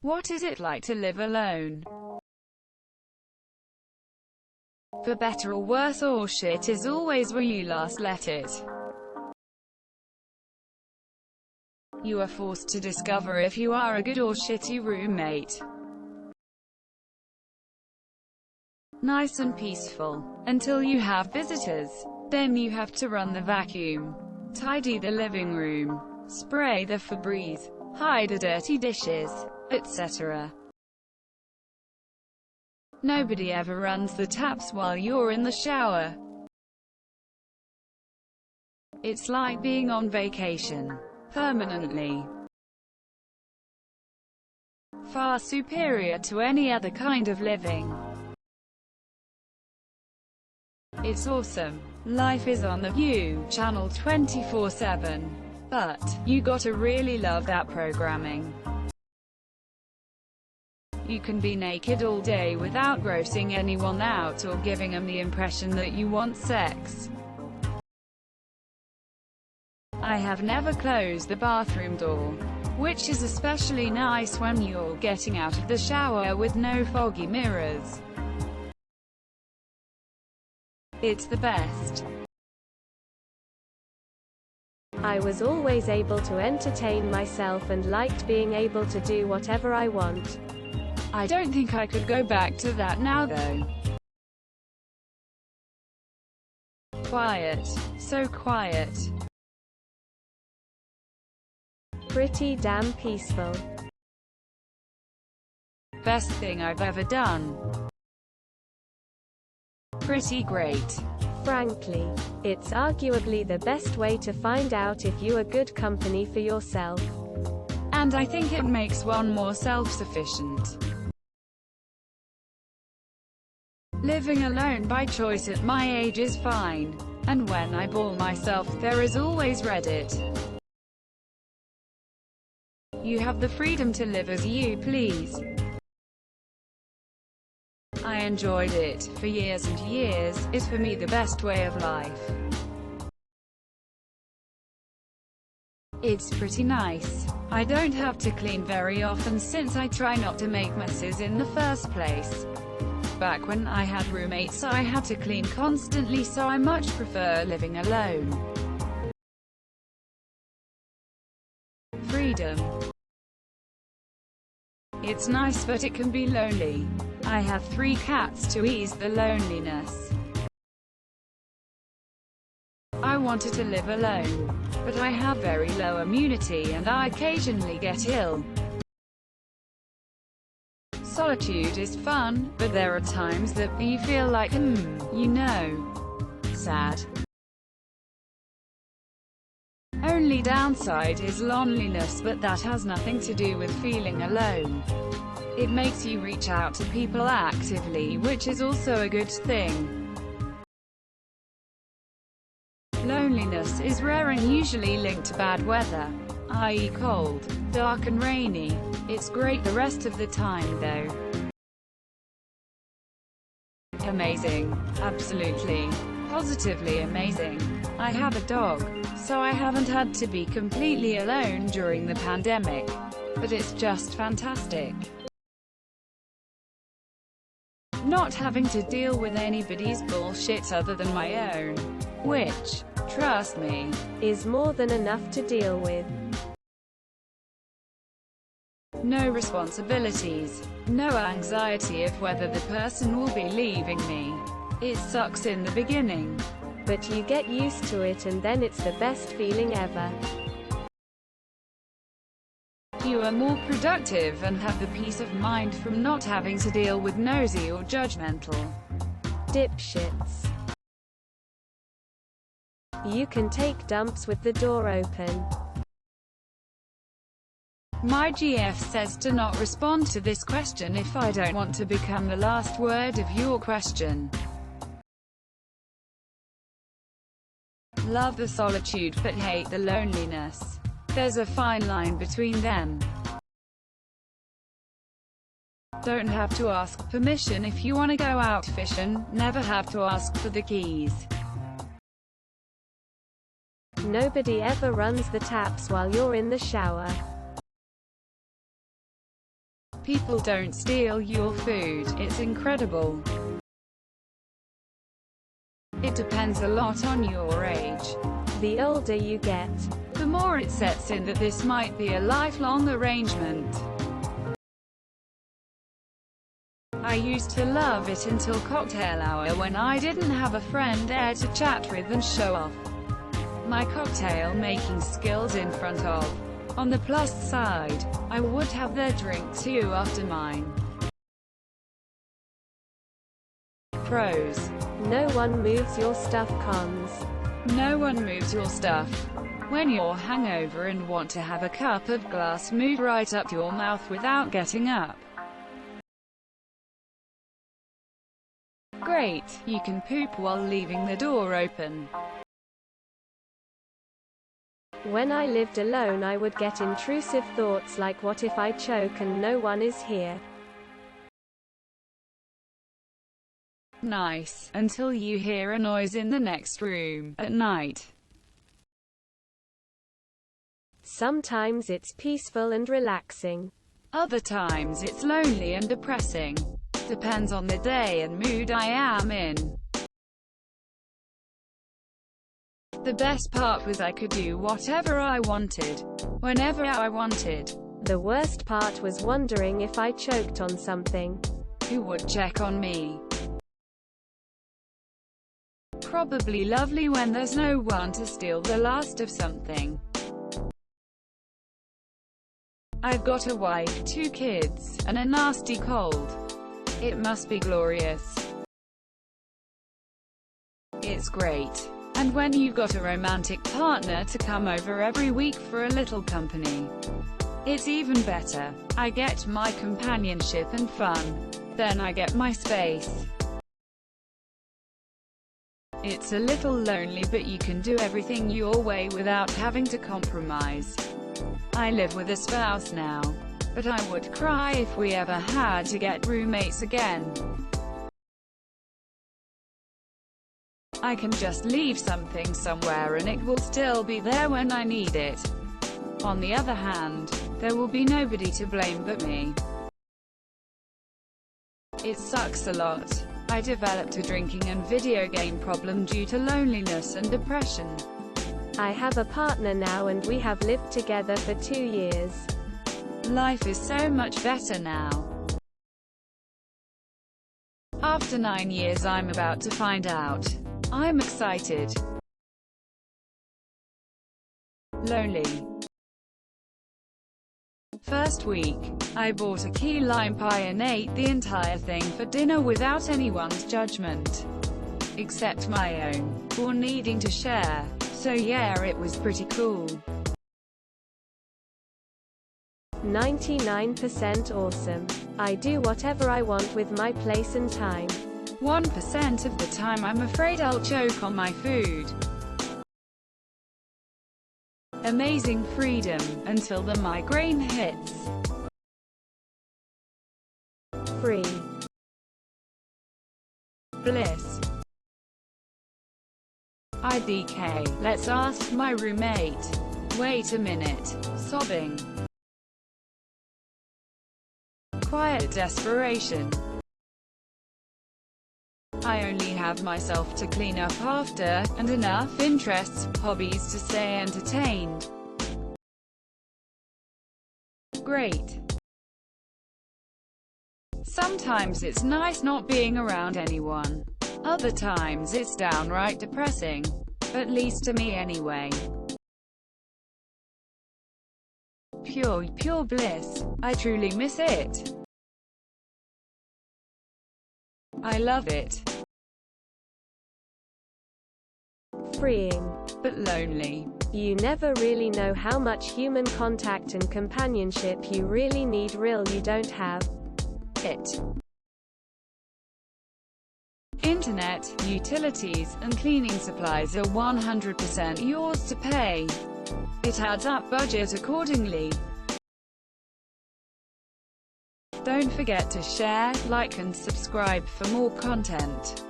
What is it like to live alone? For better or worse, or shit is always where you last let it. You are forced to discover if you are a good or shitty roommate. Nice and peaceful, until you have visitors. Then you have to run the vacuum, tidy the living room, spray the Febreze, hide the dirty dishes, etc. Nobody ever runs the taps while you're in the shower. It's like being on vacation. Permanently. Far superior to any other kind of living. It's awesome. Life is on The View channel 24/7. But you gotta really love that programming. You can be naked all day without grossing anyone out or giving them the impression that you want sex. I have never closed the bathroom door, which is especially nice when you're getting out of the shower with no foggy mirrors. It's the best. I was always able to entertain myself and liked being able to do whatever I want. I don't think I could go back to that now though. Quiet. So quiet. Pretty damn peaceful. Best thing I've ever done. Pretty great. Frankly, it's arguably the best way to find out if you are good company for yourself. And I think it makes one more self-sufficient. Living alone by choice at my age is fine. And when I bore myself, there is always Reddit. You have the freedom to live as you please. I enjoyed it for years and years. It's for me the best way of life. It's pretty nice. I don't have to clean very often since I try not to make messes in the first place. Back when I had roommates I had to clean constantly, so I much prefer living alone. Freedom. It's nice but it can be lonely. I have 3 cats to ease the loneliness. I wanted to live alone, but I have very low immunity and I occasionally get ill. Solitude is fun, but there are times that you feel like, sad. Only downside is loneliness, but that has nothing to do with feeling alone. It makes you reach out to people actively, which is also a good thing. Loneliness is rare and usually linked to bad weather, i.e. cold, dark and rainy. It's great the rest of the time though. Amazing. Absolutely. Positively amazing. I have a dog, so I haven't had to be completely alone during the pandemic. But it's just fantastic. Not having to deal with anybody's bullshit other than my own. Which, trust me, is more than enough to deal with. No responsibilities. No anxiety of whether the person will be leaving me. It sucks in the beginning. But you get used to it and then it's the best feeling ever. You are more productive and have the peace of mind from not having to deal with nosy or judgmental dipshits. You can take dumps with the door open. My GF says to not respond to this question if I don't want to become the last word of your question. Love the solitude but hate the loneliness. There's a fine line between them. Don't have to ask permission if you want to go out fishing, never have to ask for the keys. Nobody ever runs the taps while you're in the shower. People don't steal your food, it's incredible. It depends a lot on your age. The older you get, the more it sets in that this might be a lifelong arrangement. I used to love it until cocktail hour when I didn't have a friend there to chat with and show off my cocktail making skills in front of. On the plus side, I would have their drink too after mine. Pros. No one moves your stuff. Cons. No one moves your stuff. When you're hangover and want to have a cup of glass move right up your mouth without getting up. Great, you can poop while leaving the door open. When I lived alone I would get intrusive thoughts like what if I choke and no one is here? Nice, until you hear a noise in the next room, at night. Sometimes it's peaceful and relaxing. Other times it's lonely and depressing. Depends on the day and mood I am in. The best part was I could do whatever I wanted, whenever I wanted. The worst part was wondering if I choked on something. Who would check on me? Probably lovely when there's no one to steal the last of something. I've got a wife, 2 kids, and a nasty cold. It must be glorious. It's great. And when you've got a romantic partner to come over every week for a little company, it's even better. I get my companionship and fun. Then I get my space. It's a little lonely, but you can do everything your way without having to compromise. I live with a spouse now, but I would cry if we ever had to get roommates again. I can just leave something somewhere and it will still be there when I need it. On the other hand, there will be nobody to blame but me. It sucks a lot. I developed a drinking and video game problem due to loneliness and depression. I have a partner now and we have lived together for 2 years. Life is so much better now. After 9 years I'm about to find out. I'm excited. Lonely. First week, I bought a key lime pie and ate the entire thing for dinner without anyone's judgment. Except my own, or needing to share. So yeah, it was pretty cool. 99% awesome. I do whatever I want with my place and time. 1% of the time I'm afraid I'll choke on my food. Amazing freedom, until the migraine hits. Free. Bliss. IDK, let's ask my roommate. Wait a minute. Sobbing. Quiet desperation. I only have myself to clean up after, and enough interests, hobbies to stay entertained. Great. Sometimes it's nice not being around anyone. Other times it's downright depressing. At least to me anyway. Pure bliss. I truly miss it. I love it. Freeing. But lonely. You never really know how much human contact and companionship you really need. Real you don't have it. Internet, utilities, and cleaning supplies are 100% yours to pay. It adds up budget accordingly. Don't forget to share, like and subscribe for more content.